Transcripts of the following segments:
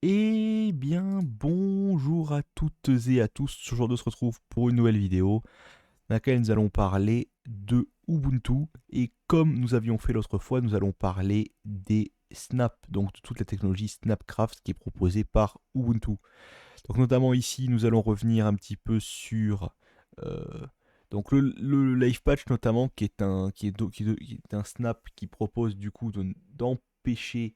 Eh bien, bonjour à toutes et à tous. Aujourd'hui, on se retrouve pour une nouvelle vidéo dans laquelle nous allons parler de Ubuntu. Et comme nous avions fait l'autre fois, nous allons parler des Snap, donc de toute la technologie Snapcraft qui est proposée par Ubuntu. Donc, notamment ici, nous allons revenir un petit peu sur euh, donc le Live Patch, notamment, qui est un Snap qui propose du coup d'empêcher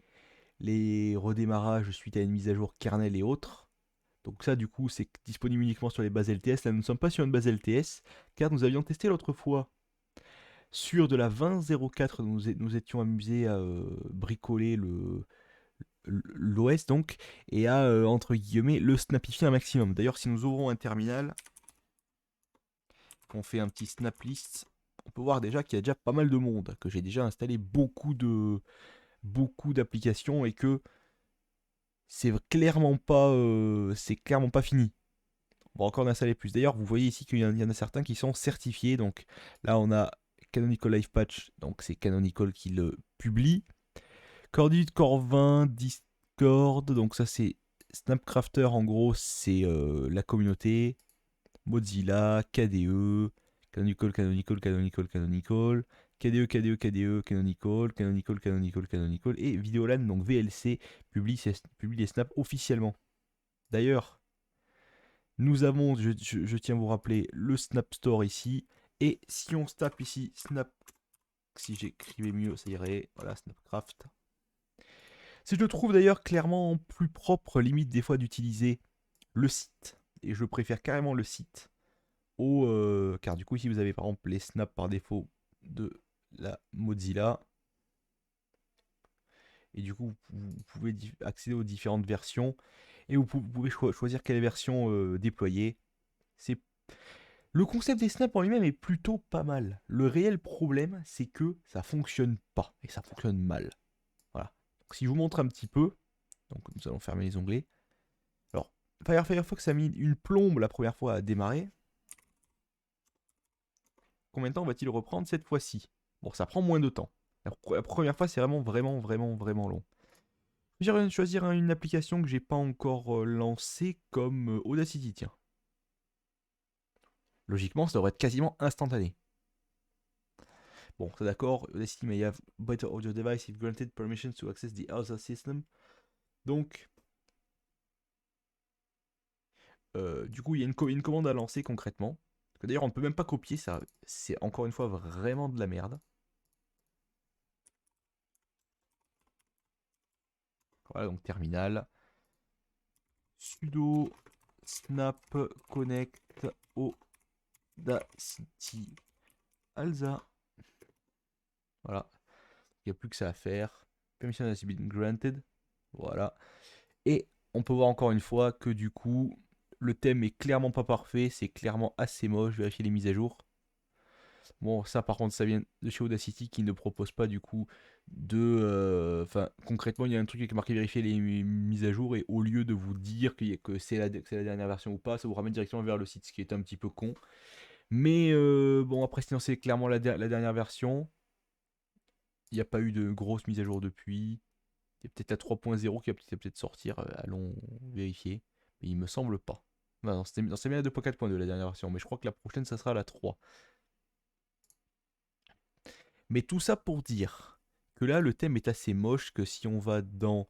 les redémarrages suite à une mise à jour kernel et autres. Donc ça, du coup, c'est disponible uniquement sur les bases LTS. Là, nous ne sommes pas sur une base LTS, car nous avions testé l'autre fois sur de la 20.04. Nous étions amusés à bricoler l'OS, donc, et à, entre guillemets, le snapifier un maximum. D'ailleurs, si nous ouvrons un terminal, qu'on fait un petit snap list, on peut voir déjà qu'il y a déjà pas mal de monde, que j'ai déjà installé beaucoup d'applications et que c'est clairement pas fini. On va encore en installer plus. D'ailleurs, vous voyez ici qu'il y en a certains qui sont certifiés. Donc là, on a Canonical Live Patch, donc c'est Canonical qui le publie. Cordit Core 20, Discord, donc ça c'est Snapcrafter, en gros, c'est la communauté. Mozilla, KDE, Canonical, Canonical, Canonical, Canonical. KDE, KDE, KDE, Canonical, Canonical, Canonical, Canonical. Et Videolan, donc VLC, publie les snaps officiellement. D'ailleurs, nous avons, je tiens à vous rappeler, le Snap Store ici. Et si on se tape ici, Snap, si j'écrivais mieux, ça irait. Voilà, Snapcraft. C'est, je trouve d'ailleurs clairement plus propre, limite des fois, d'utiliser le site. Et je préfère carrément le site car du coup, ici, vous avez par exemple les snaps par défaut de la Mozilla. Et du coup, vous pouvez accéder aux différentes versions. Et vous pouvez choisir quelle version déployer. C'est Le concept des snaps en lui-même est plutôt pas mal. Le réel problème, c'est que ça fonctionne pas et ça fonctionne mal. Voilà. Donc, si je vous montre un petit peu, donc nous allons fermer les onglets. Alors, Firefox a mis une plombe la première fois à démarrer. Combien de temps va-t-il reprendre cette fois-ci? Bon, ça prend moins de temps. La première fois, c'est vraiment long. Je vais choisir une application que j'ai pas encore lancée comme Audacity, tiens. Logiquement, ça devrait être quasiment instantané. Bon, c'est d'accord, Audacity may have better audio device if granted permission to access the other system. Donc, du coup, il y a une commande à lancer concrètement. D'ailleurs, on ne peut même pas copier, ça, c'est encore une fois vraiment de la merde. Voilà, donc terminal. Sudo snap connect Audacity Alza. Voilà, il n'y a plus que ça à faire. Permission has been granted. Voilà. Et on peut voir encore une fois que du coup, le thème est clairement pas parfait, c'est clairement assez moche. Vérifier les mises à jour. Bon, ça par contre, ça vient de chez Audacity qui ne propose pas du coup de. Enfin, concrètement, il y a un truc qui est marqué vérifier les mises à jour et au lieu de vous dire que c'est la dernière version ou pas, ça vous ramène directement vers le site, ce qui est un petit peu con. Mais bon, après, sinon, c'est clairement la dernière version. Il n'y a pas eu de grosse mise à jour depuis. Il y a peut-être la 3.0 qui va peut-être sortir. Allons vérifier. Mais il me semble pas. Non, c'était bien la 2.4.2 la dernière version. Mais je crois que la prochaine, ça sera la 3. Mais tout ça pour dire que là, le thème est assez moche. Que si on va dans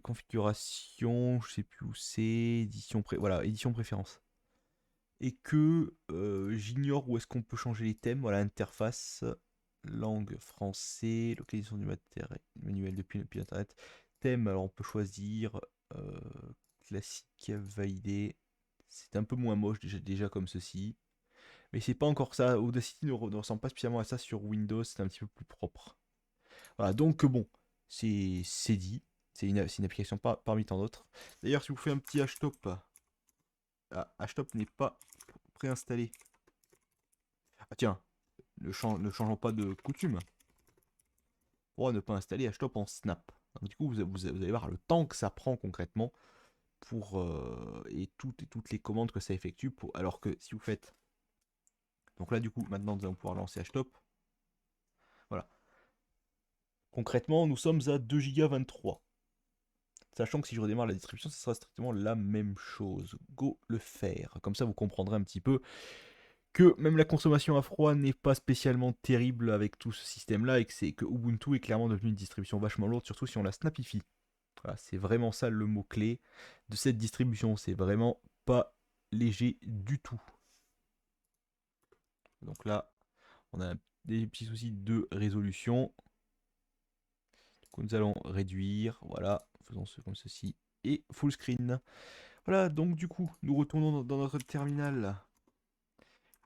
configuration, je sais plus où c'est, voilà, édition préférence. Et que j'ignore où est-ce qu'on peut changer les thèmes. Voilà, interface, langue français, localisation du matériel, manuel depuis internet. Thème, alors on peut choisir euh, classique, validé. C'est un peu moins moche déjà comme ceci. Mais c'est pas encore ça. Audacity ne ressemble pas spécialement à ça sur Windows, c'est un petit peu plus propre. Voilà, donc bon, c'est dit. C'est une application parmi tant d'autres. D'ailleurs, si vous faites un petit htop, htop n'est pas préinstallé. Ah tiens, ne changeons pas de coutume. Pour ne pas installer htop en snap. Donc, du coup, vous allez voir le temps que ça prend concrètement pour et toutes les commandes que ça effectue. Alors que si vous faites. Donc là, du coup, maintenant, nous allons pouvoir lancer htop. Voilà. Concrètement, nous sommes à 2 Go 23. Sachant que si je redémarre la distribution, ce sera strictement la même chose. Go le faire. Comme ça, vous comprendrez un petit peu que même la consommation à froid n'est pas spécialement terrible avec tout ce système-là et que, que Ubuntu est clairement devenu une distribution vachement lourde, surtout si on la snapifie. Voilà, c'est vraiment ça le mot-clé de cette distribution. C'est vraiment pas léger du tout. Donc là, on a des petits soucis de résolution. Donc nous allons réduire, voilà, faisons ce comme ceci, et full screen. Voilà, donc du coup, nous retournons dans notre terminal.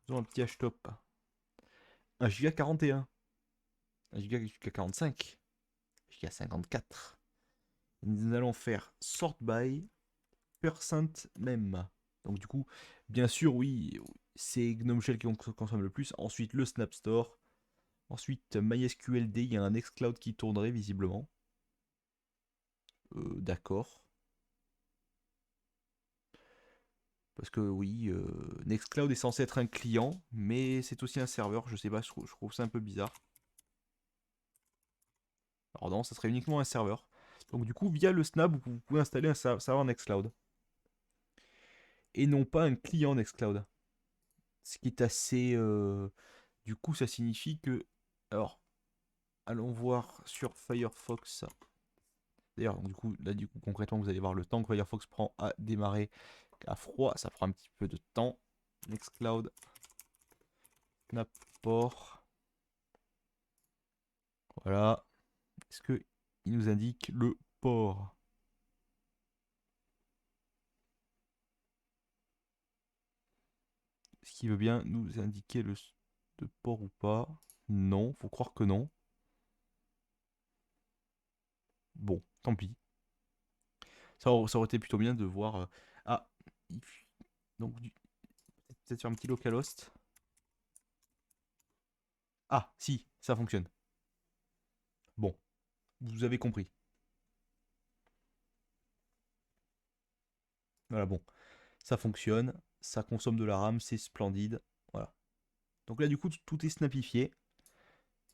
Faisons un petit htop. 1 Go 41, 1 Go 45, 1 Go 54. Nous allons faire sort by percent mem. Donc du coup, bien sûr, oui, c'est GNOME Shell qui consomme le plus. Ensuite, le Snap Store. Ensuite, MySQLD, il y a un Nextcloud qui tournerait visiblement. D'accord. Parce que oui, Nextcloud est censé être un client, mais c'est aussi un serveur. Je sais pas, je trouve ça un peu bizarre. Alors non, ça serait uniquement un serveur. Donc du coup, via le Snap, vous pouvez installer un serveur Nextcloud. Et non pas un client Nextcloud. Ce qui est assez... Du coup, ça signifie que... Alors, allons voir sur Firefox. D'ailleurs, du coup, là, du coup, concrètement, vous allez voir le temps que Firefox prend à démarrer à froid. Ça prend un petit peu de temps. Nextcloud, Snap Port. Voilà. Est-ce qu'il nous indique le port? Est-ce qu'il veut bien nous indiquer le port ou pas? Non, faut croire que non. Bon, tant pis. Ça aurait été plutôt bien de voir. Ah, donc peut-être sur un petit localhost. Ah, si, ça fonctionne. Bon, vous avez compris. Voilà, bon, ça fonctionne, ça consomme de la RAM, c'est splendide. Voilà. Donc là, du coup, tout est snapifié.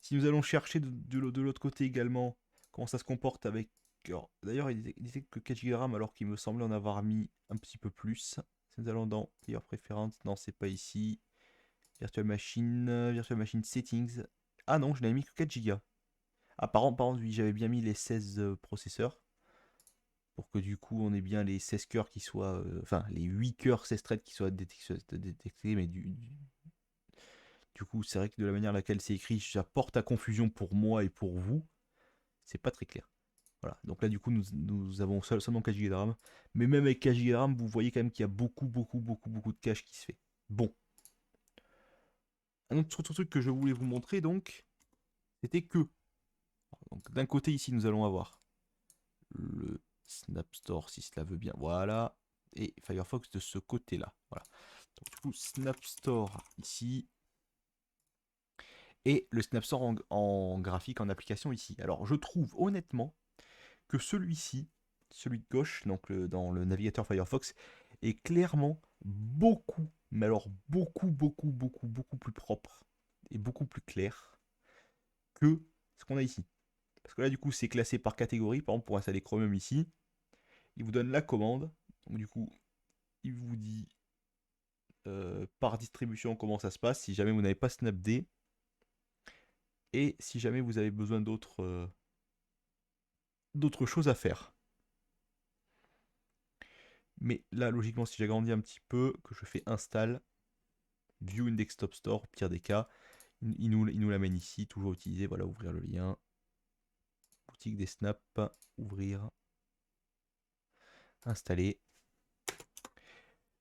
Si nous allons chercher de l'autre côté également comment ça se comporte avec... D'ailleurs, il disait que 4 Go de RAM alors qu'il me semblait en avoir mis un petit peu plus. Si nous allons dans Player Preference, non, c'est pas ici. Virtual Machine Settings. Ah non, je n'avais mis que 4 Go. Ah, par contre, oui, j'avais bien mis les 16 processeurs. Pour que du coup, on ait bien les 16 cœurs qui soient. Enfin, les 8 cœurs 16 threads qui soient détectés. Mais du coup, c'est vrai que de la manière à laquelle c'est écrit, ça porte à confusion pour moi et pour vous. C'est pas très clair. Voilà. Donc là, du coup, nous avons seulement 4 Go de RAM. Mais même avec 4 Go de RAM, vous voyez quand même qu'il y a beaucoup de cache qui se fait. Bon. Un autre truc que je voulais vous montrer, donc, c'était que donc, d'un côté, ici, nous allons avoir le Snap Store, si cela veut bien. Voilà. Et Firefox de ce côté-là. Voilà. Donc, du coup, Snap Store ici. Et le Snap Store en graphique, en application ici. Alors, je trouve honnêtement que celui-ci, celui de gauche, donc dans le navigateur Firefox, est clairement beaucoup, mais alors beaucoup plus propre et beaucoup plus clair que ce qu'on a ici. Parce que là, du coup, c'est classé par catégorie. Par exemple, pour installer Chromium ici, il vous donne la commande. Donc, du coup, il vous dit par distribution comment ça se passe si jamais vous n'avez pas Snapd et si jamais vous avez besoin d'autres choses à faire. Mais là, logiquement, si j'agrandis un petit peu, que je fais install, view in desktop store, au pire des cas, il nous l'amène ici, toujours utiliser, voilà, ouvrir le lien, boutique des snaps, ouvrir, installer.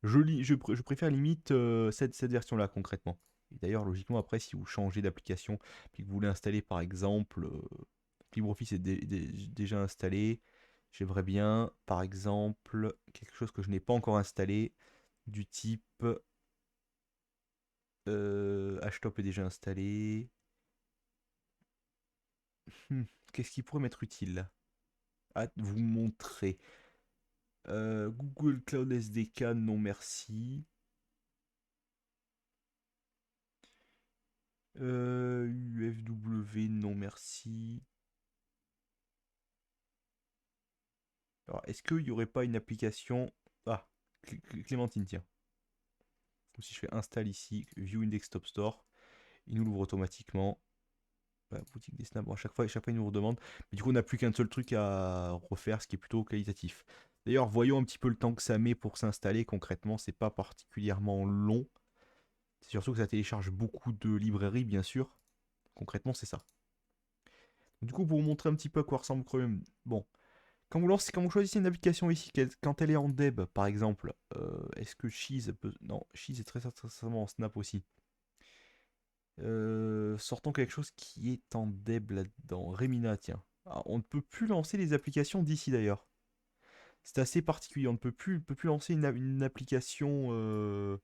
Je préfère limite cette version-là concrètement. D'ailleurs, logiquement, après, si vous changez d'application, puis que vous voulez installer par exemple, LibreOffice est déjà installé, j'aimerais bien, par exemple, quelque chose que je n'ai pas encore installé, du type Htop est déjà installé. Qu'est-ce qui pourrait m'être utile à vous montrer? Google Cloud SDK, non merci. UFW, non merci. Alors, est-ce qu'il n'y aurait pas une application... Ah, Clémentine, tiens. Donc, si je fais install ici, View in Desktop Store, il nous l'ouvre automatiquement. Boutique des snaps, bon, à chaque fois il nous redemande. Mais du coup, on n'a plus qu'un seul truc à refaire, ce qui est plutôt qualitatif. D'ailleurs, voyons un petit peu le temps que ça met pour s'installer. Concrètement, c'est pas particulièrement long. C'est surtout que ça télécharge beaucoup de librairies, bien sûr. Concrètement, c'est ça. Du coup, pour vous montrer un petit peu à quoi ressemble Chromium, bon, quand vous choisissez une application ici, quand elle est en deb, par exemple, est-ce que Cheese peut... Non, Cheese est très certainement en Snap aussi. Sortons quelque chose qui est en deb là-dedans. Remina, tiens. Ah, on ne peut plus lancer les applications d'ici d'ailleurs. C'est assez particulier. On ne peut plus lancer une application,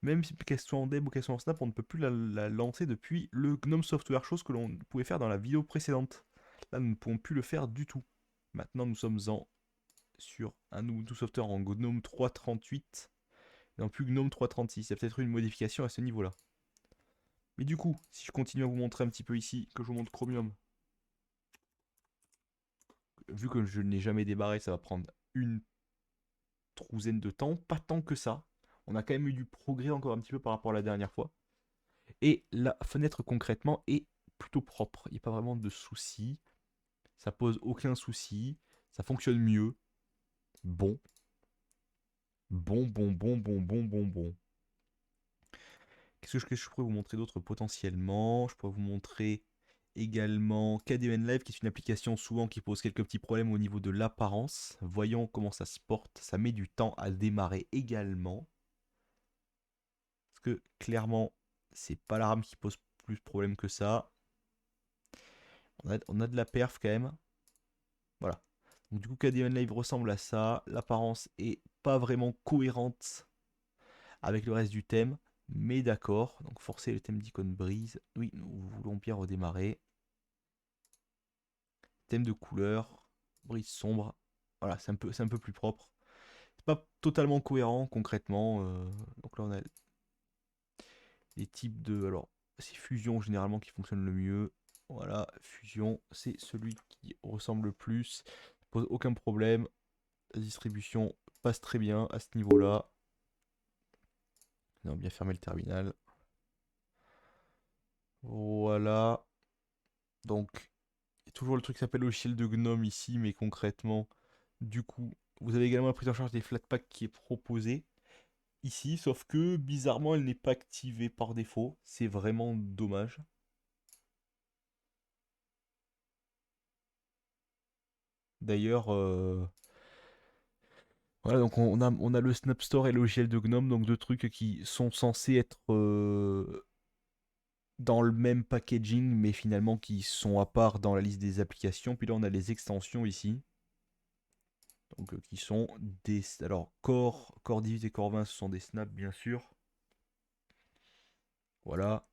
même qu'elle soit en deb ou qu'elle soit en snap, on ne peut plus la lancer depuis le GNOME Software, chose que l'on pouvait faire dans la vidéo précédente. Là, nous ne pouvons plus le faire du tout. Maintenant, nous sommes sur un nouveau software en GNOME 3.38 et non plus GNOME 3.36. Il y a peut-être eu une modification à ce niveau-là. Mais du coup, si je continue à vous montrer un petit peu ici, que je vous montre Chromium, vu que je n'ai jamais débarré, ça va prendre une trouzaine de temps, pas tant que ça. On a quand même eu du progrès encore un petit peu par rapport à la dernière fois. Et la fenêtre concrètement est plutôt propre. Il n'y a pas vraiment de soucis. Ça pose aucun souci. Ça fonctionne mieux. Bon. Bon. Qu'est-ce que je pourrais vous montrer d'autre potentiellement? Je pourrais vous montrer également KDN Live, qui est une application souvent qui pose quelques petits problèmes au niveau de l'apparence. Voyons comment ça se porte. Ça met du temps à démarrer également. Parce que clairement, c'est pas la RAM qui pose plus de problème que ça. On a de la perf quand même. Voilà. Donc du coup, KDN Live ressemble à ça. L'apparence est pas vraiment cohérente avec le reste du thème. Mais d'accord. Donc forcer le thème d'icône brise. Oui, nous voulons bien redémarrer. Thème de couleur. Brise sombre. Voilà, c'est un peu plus propre. C'est pas totalement cohérent concrètement. Donc là, on a les types de... Alors, c'est Fusion généralement qui fonctionne le mieux. Voilà, Fusion, c'est celui qui ressemble le plus. Pose aucun problème. La distribution passe très bien à ce niveau-là. On va bien fermer le terminal. Voilà. Donc, il y a toujours le truc qui s'appelle logiciel de GNOME ici, mais concrètement, du coup, vous avez également la prise en charge des Flatpak qui est proposée ici, sauf que bizarrement, elle n'est pas activée par défaut. C'est vraiment dommage. D'ailleurs, voilà, donc on a le Snap Store et le logiciel de GNOME, donc deux trucs qui sont censés être dans le même packaging, mais finalement qui sont à part dans la liste des applications. Puis là, on a les extensions ici, donc qui sont des... Alors, Core 18 et Core 20, ce sont des snaps, bien sûr. Voilà.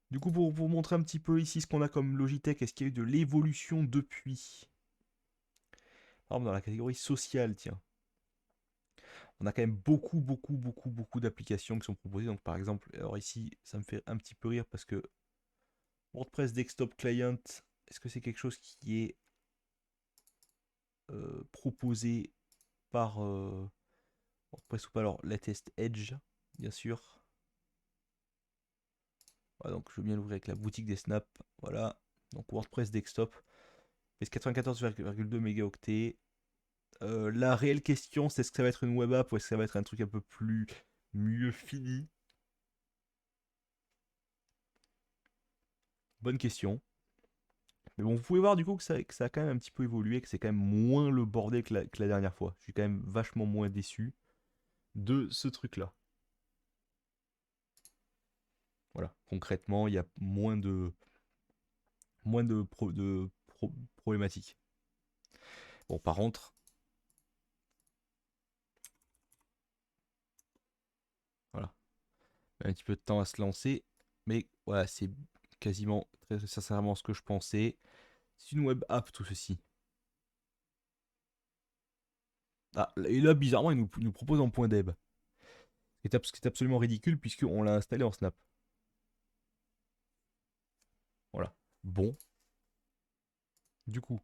Du coup, pour vous montrer un petit peu ici ce qu'on a comme Logitech, est-ce qu'il y a eu de l'évolution depuis? Par exemple, dans la catégorie sociale, tiens. On a quand même beaucoup d'applications qui sont proposées. Donc, par exemple, alors ici, ça me fait un petit peu rire parce que WordPress Desktop Client, est-ce que c'est quelque chose qui est proposé par WordPress ou pas? Alors, Latest Edge, bien sûr. Voilà, donc, je veux bien l'ouvrir avec la boutique des snaps. Voilà. Donc, WordPress Desktop. Pèse 94,2 mégaoctets. La réelle question, c'est est-ce que ça va être une web app ou est-ce que ça va être un truc un peu plus mieux fini? Bonne question. Mais bon, vous pouvez voir du coup que ça a quand même un petit peu évolué, que c'est quand même moins le bordel que la dernière fois. Je suis quand même vachement moins déçu de ce truc-là. Voilà, concrètement, il y a moins de problématiques. Bon, par contre, voilà, un petit peu de temps à se lancer, mais voilà, c'est quasiment très sincèrement ce que je pensais. C'est une web app tout ceci. Ah, et là, bizarrement, il nous propose en point .deb. Ce qui est absolument ridicule puisqu'on l'a installé en Snap. Voilà. Bon, du coup,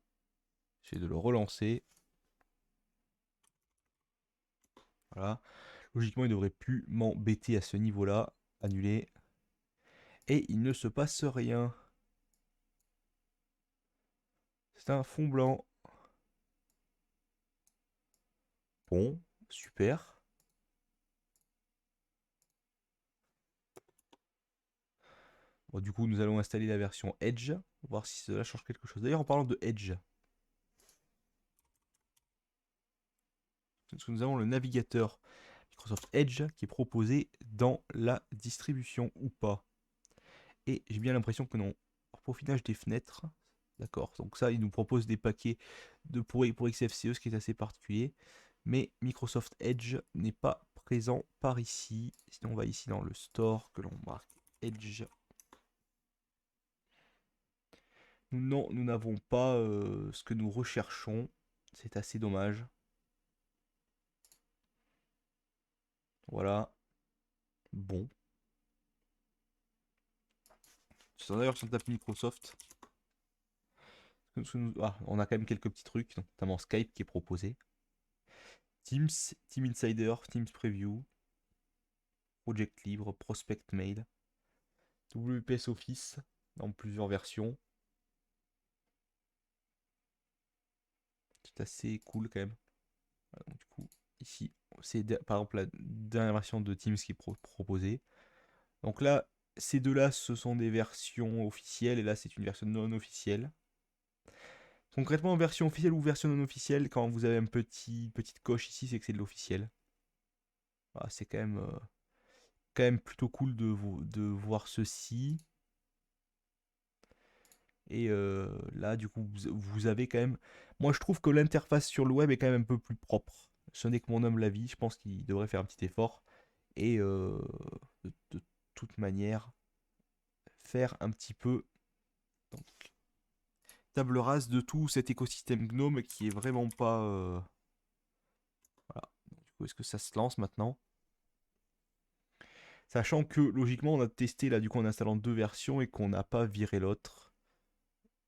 j'essaie de le relancer. Voilà. Logiquement, il ne devrait plus m'embêter à ce niveau-là. Annuler. Et il ne se passe rien. C'est un fond blanc. Bon, super. Bon, du coup, nous allons installer la version Edge, voir si cela change quelque chose. D'ailleurs, en parlant de Edge, parce que nous avons le navigateur Microsoft Edge qui est proposé dans la distribution ou pas. Et j'ai bien l'impression que non. Alors, peaufinage des fenêtres, d'accord. Donc ça, il nous propose des paquets pour XFCE, ce qui est assez particulier. Mais Microsoft Edge n'est pas présent par ici. Sinon, on va ici dans le store que l'on marque Edge. Non, nous n'avons pas ce que nous recherchons. C'est assez dommage. Voilà. Bon. C'est d'ailleurs sur le tapis Microsoft. Ah, on a quand même quelques petits trucs, notamment Skype qui est proposé. Teams, Team Insider, Teams Preview, Project Libre, Prospect Mail, WPS Office dans plusieurs versions. C'est assez cool quand même. Voilà, donc, du coup, ici, c'est par exemple la dernière version de Teams qui est proposée. Donc là, ces deux-là, ce sont des versions officielles, et là, c'est une version non officielle. Concrètement, version officielle ou version non officielle, quand vous avez une petite coche ici, c'est que c'est de l'officiel. Ah, c'est quand même plutôt cool de voir ceci. Et là, du coup, vous avez quand même... Moi, je trouve que l'interface sur le web est quand même un peu plus propre. Ce n'est que mon humble avis. Je pense qu'il devrait faire un petit effort. Et de toute manière, faire un petit peu donc, table rase de tout cet écosystème Gnome qui est vraiment pas... Voilà. Donc, du coup, est-ce que ça se lance maintenant? Sachant que, logiquement, on a testé, là, du coup, en installant deux versions et qu'on n'a pas viré l'autre.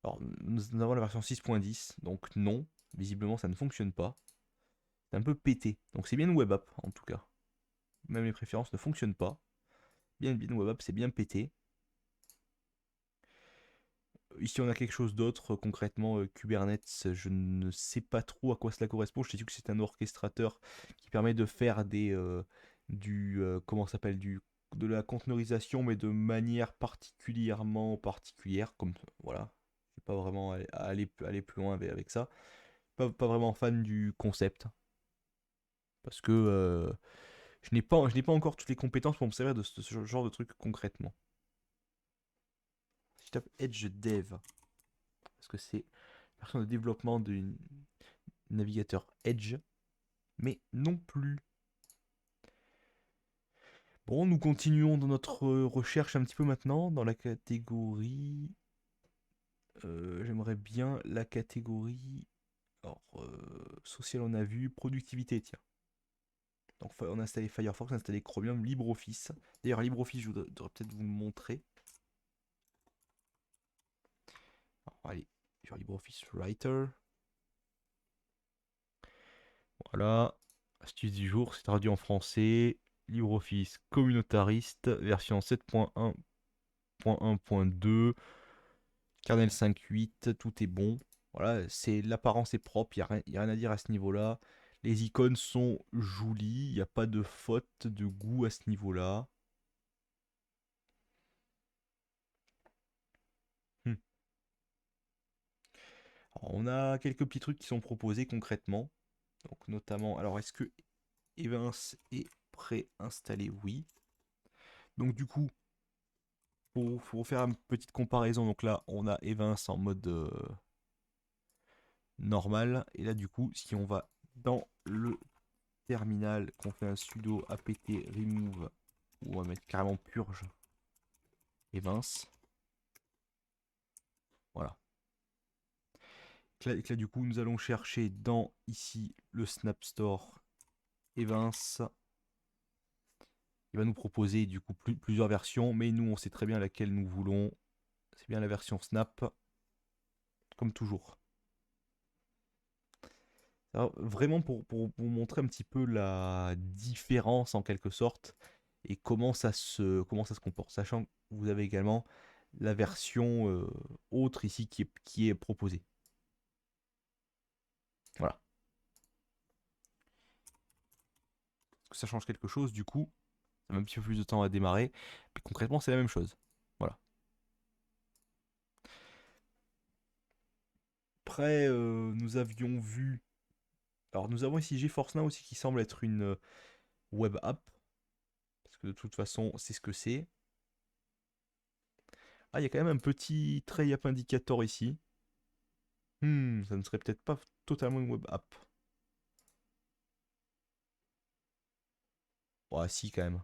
Alors, nous avons la version 6.10, donc non, visiblement ça ne fonctionne pas. C'est un peu pété. Donc c'est bien une web app en tout cas. Même les préférences ne fonctionnent pas. Bien une web app, c'est bien pété. Ici on a quelque chose d'autre, concrètement Kubernetes, je ne sais pas trop à quoi cela correspond. Je sais que c'est un orchestrateur qui permet de faire comment ça s'appelle, de la conteneurisation, mais de manière particulièrement particulière, comme voilà. Je ne vais pas vraiment aller plus loin avec ça. Pas vraiment fan du concept. Parce que je n'ai pas encore toutes les compétences pour me servir de ce genre de truc concrètement. Si je tape Edge Dev, parce que c'est la version de développement du navigateur Edge, mais non plus. Bon, nous continuons dans notre recherche un petit peu maintenant, dans la catégorie... J'aimerais bien la catégorie... Alors, social on a vu, productivité, tiens. Donc on a installé Firefox, on a installé Chromium, LibreOffice. D'ailleurs, LibreOffice, je devrais peut-être vous le montrer. Alors, allez, sur LibreOffice Writer. Voilà. Astuce du jour, c'est traduit en français. LibreOffice communautariste, version 7.1.1.2, kernel 5.8, tout est bon. Voilà, l'apparence est propre, il n'y a rien à dire à ce niveau-là. Les icônes sont jolies, il n'y a pas de faute de goût à ce niveau-là. Hmm. Alors, on a quelques petits trucs qui sont proposés concrètement. Donc notamment, alors est-ce que Evans est préinstallé? Oui. Donc du coup, pour faire une petite comparaison, donc là on a Evans en mode normal. Et là du coup, si on va dans le terminal, qu'on fait un sudo apt remove, ou on va mettre carrément purge Evans. Voilà. Et là du coup, nous allons chercher dans ici le Snap Store Evans. Il va nous proposer du coup plusieurs versions, mais nous on sait très bien laquelle nous voulons. C'est bien la version Snap, comme toujours. Alors, vraiment pour vous montrer un petit peu la différence en quelque sorte et comment ça se comporte. Sachant que vous avez également la version autre ici qui est proposée. Voilà. Est-ce que ça change quelque chose du coup? Ça met un petit peu plus de temps à démarrer. Mais concrètement, c'est la même chose. Voilà. Après, nous avions vu. Alors, nous avons ici GeForce Now aussi qui semble être une web app. Parce que de toute façon, c'est ce que c'est. Ah, il y a quand même un petit tray app indicator ici. Ça ne serait peut-être pas totalement une web app. Ouais, si, quand même.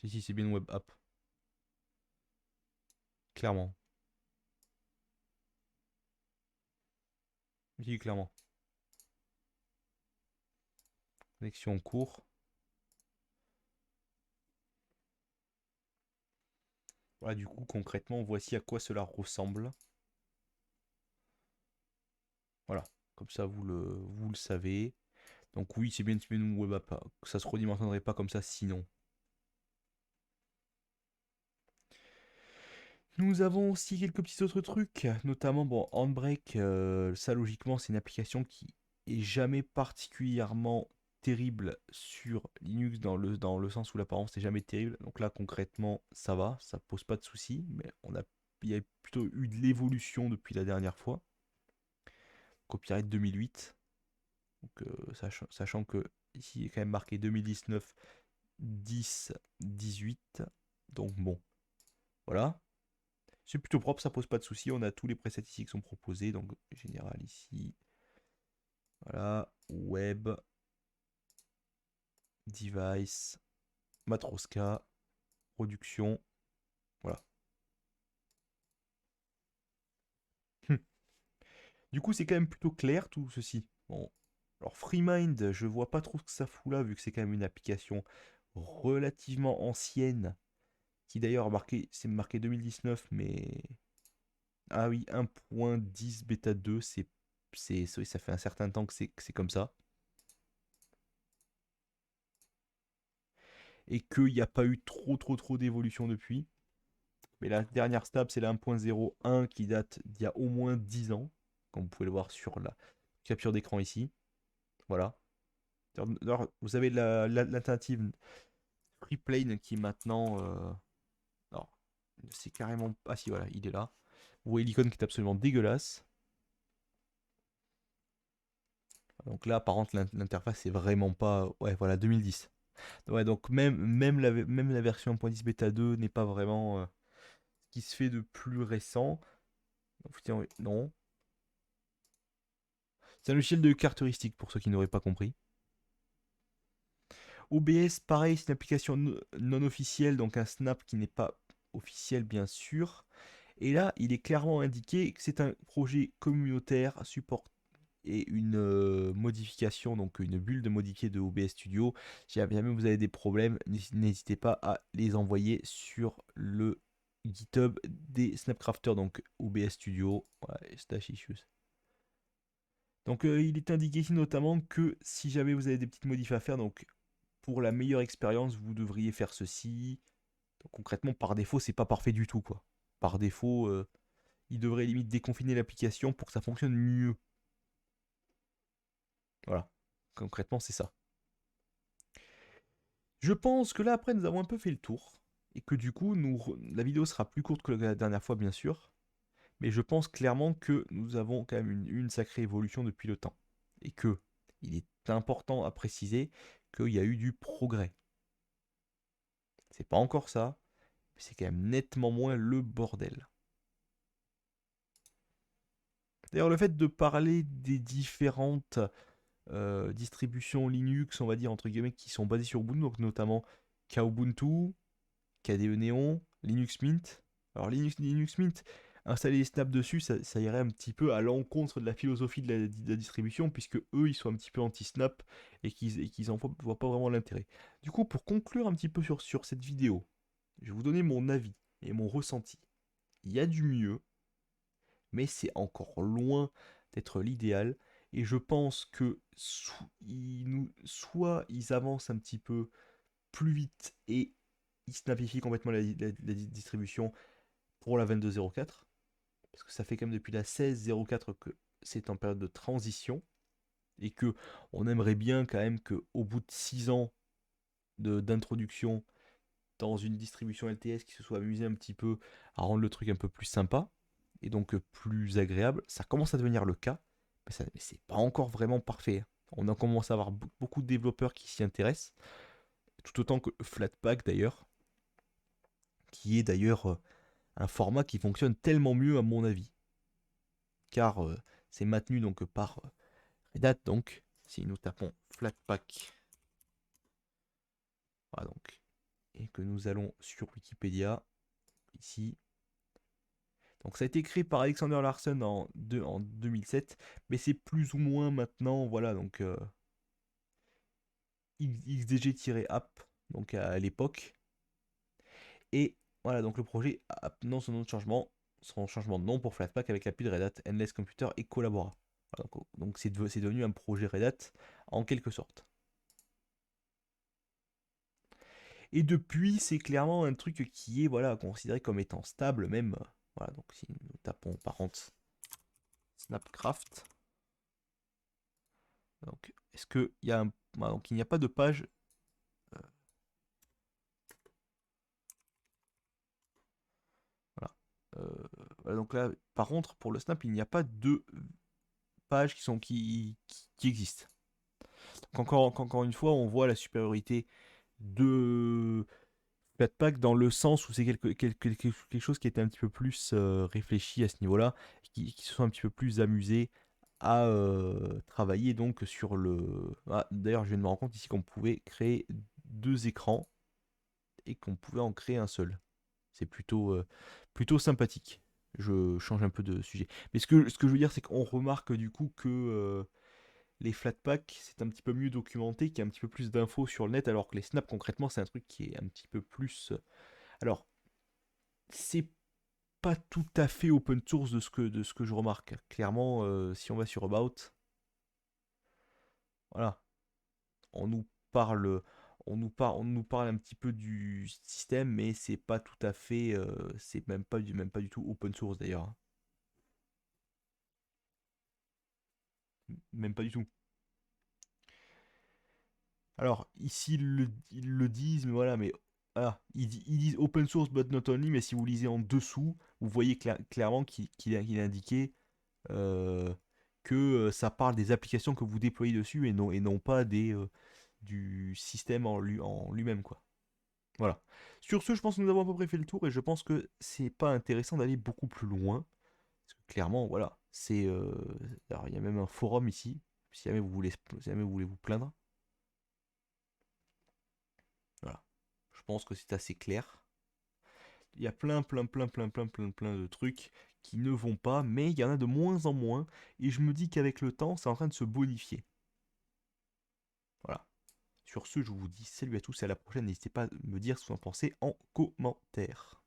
Si, c'est bien une web app. Clairement. Si, clairement. Connexion en cours. Voilà, du coup, concrètement, voici à quoi cela ressemble. Voilà. Comme ça, vous le savez. Donc oui, c'est bien une web app. Ça se redimensionnerait pas comme ça sinon. Nous avons aussi quelques petits autres trucs, notamment bon, Handbrake, ça logiquement c'est une application qui est jamais particulièrement terrible sur Linux dans le sens où l'apparence n'est jamais terrible. Donc là concrètement ça va, ça pose pas de soucis, mais il y a plutôt eu de l'évolution depuis la dernière fois. Copyright 2008, donc, sachant que ici il est quand même marqué 2019, 10, 18, donc bon, voilà. C'est plutôt propre, ça pose pas de soucis. On a tous les presets ici qui sont proposés. Donc, général ici. Voilà. Web. Device. Matroska. Production. Voilà. Du coup, c'est quand même plutôt clair tout ceci. Bon. Alors, FreeMind, je vois pas trop ce que ça fout là, vu que c'est quand même une application relativement ancienne. Qui d'ailleurs c'est marqué 2019, mais. Ah oui, 1.10 bêta 2, oui, ça fait un certain temps que c'est comme ça. Et qu'il n'y a pas eu trop d'évolution depuis. Mais la dernière stab, c'est la 1.01 qui date d'il y a au moins 10 ans, comme vous pouvez le voir sur la capture d'écran ici. Voilà. Alors, vous avez l'alternative FreePlane qui est maintenant. Alors, c'est carrément. Ah si, voilà, il est là. Vous voyez l'icône qui est absolument dégueulasse. Donc là, par contre, l'interface est vraiment pas. Ouais, voilà, 2010. Ouais, donc même la version 1.10 bêta 2 n'est pas vraiment ce qui se fait de plus récent. Donc, tiens, oui, non. C'est un logiciel de caractéristiques pour ceux qui n'auraient pas compris. OBS, pareil, c'est une application non officielle, donc un snap qui n'est pas officiel bien sûr. Et là, il est clairement indiqué que c'est un projet communautaire, support et une modification, donc une bulle modifiée de OBS Studio. Si jamais vous avez des problèmes, n'hésitez pas à les envoyer sur le GitHub des Snapcrafters, donc OBS Studio, ouais, Stash Issues. Donc il est indiqué ici notamment que si jamais vous avez des petites modifs à faire, donc pour la meilleure expérience, vous devriez faire ceci. Donc, concrètement, par défaut, c'est pas parfait du tout, quoi. Par défaut, il devrait limite déconfiner l'application pour que ça fonctionne mieux. Voilà. Concrètement, c'est ça. Je pense que là, après, nous avons un peu fait le tour. Et que du coup, la vidéo sera plus courte que la dernière fois, bien sûr. Mais je pense clairement que nous avons quand même une sacrée évolution depuis le temps. Et que il est important à préciser qu'il y a eu du progrès. C'est pas encore ça, mais c'est quand même nettement moins le bordel. D'ailleurs, le fait de parler des différentes distributions Linux, on va dire entre guillemets, qui sont basées sur Ubuntu, donc notamment Kubuntu, KDE Neon, Linux Mint. Alors Linux Mint, installer les snaps dessus, ça irait un petit peu à l'encontre de la philosophie de la distribution, puisque eux, ils sont un petit peu anti-snap et qu'ils en voient pas vraiment l'intérêt. Du coup, pour conclure un petit peu sur cette vidéo, je vais vous donner mon avis et mon ressenti. Il y a du mieux, mais c'est encore loin d'être l'idéal. Et je pense que soit ils avancent un petit peu plus vite et ils snapifient complètement la distribution pour la 22.04, parce que ça fait quand même depuis la 16.04 que c'est en période de transition, et que on aimerait bien quand même qu'au bout de 6 ans d'introduction dans une distribution LTS qui se soit amusé un petit peu à rendre le truc un peu plus sympa et donc plus agréable. Ça commence à devenir le cas, mais c'est pas encore vraiment parfait. On a commencé à avoir beaucoup de développeurs qui s'y intéressent, tout autant que Flatpak d'ailleurs, qui est d'ailleurs un format qui fonctionne tellement mieux à mon avis, car c'est maintenu donc par Red Hat. Donc si nous tapons Flatpak, voilà, donc, et que nous allons sur Wikipédia ici. Donc ça a été créé par Alexander Larson en 2007, mais c'est plus ou moins maintenant, voilà, donc XDG-app, donc à l'époque. Et voilà, donc le projet a maintenant son changement de nom pour Flatpak avec l'appui de Red Hat, Endless Computer et Collabora. Voilà, donc c'est devenu un projet Red Hat en quelque sorte. Et depuis, c'est clairement un truc qui est voilà, considéré comme étant stable, même. Voilà, donc si nous tapons par contre Snapcraft, donc est-ce qu'il y a un. Voilà, donc il n'y a pas de page. Voilà. Voilà, donc là, par contre, pour le Snap, il n'y a pas de pages qui existent. Donc encore une fois, on voit la supériorité de Flatpak dans le sens où c'est quelque chose qui était un petit peu plus réfléchi à ce niveau-là, qui se sont un petit peu plus amusés à travailler donc sur le. Ah, d'ailleurs, je viens de me rendre compte ici qu'on pouvait créer deux écrans et qu'on pouvait en créer un seul. C'est plutôt sympathique. Je change un peu de sujet. Mais ce que je veux dire, c'est qu'on remarque du coup que les Flatpak, c'est un petit peu mieux documenté, qu'il y a un petit peu plus d'infos sur le net, alors que les snaps, concrètement, c'est un truc qui est un petit peu plus. Alors, c'est pas tout à fait open source de ce que je remarque. Clairement, si on va sur About, voilà, on nous parle. On nous parle un petit peu du système, mais c'est pas tout à fait, c'est même pas du tout open source d'ailleurs, hein. Même pas du tout. Alors, ici, ils le disent, mais voilà, mais voilà, ils disent open source but not only, mais si vous lisez en dessous, vous voyez clairement qu'il est indiqué euh, que ça parle des applications que vous déployez dessus et non pas du système en lui-même, quoi. Voilà. Sur ce, je pense que nous avons à peu près fait le tour et je pense que c'est pas intéressant d'aller beaucoup plus loin. Parce que clairement, voilà, c'est. Alors, il y a même un forum ici, si jamais vous voulez vous plaindre. Voilà. Je pense que c'est assez clair. Il y a plein, plein, plein, plein, plein, plein, plein de trucs qui ne vont pas, mais il y en a de moins en moins. Et je me dis qu'avec le temps, c'est en train de se bonifier. Voilà. Sur ce, je vous dis salut à tous et à la prochaine. N'hésitez pas à me dire ce que vous en pensez en commentaire.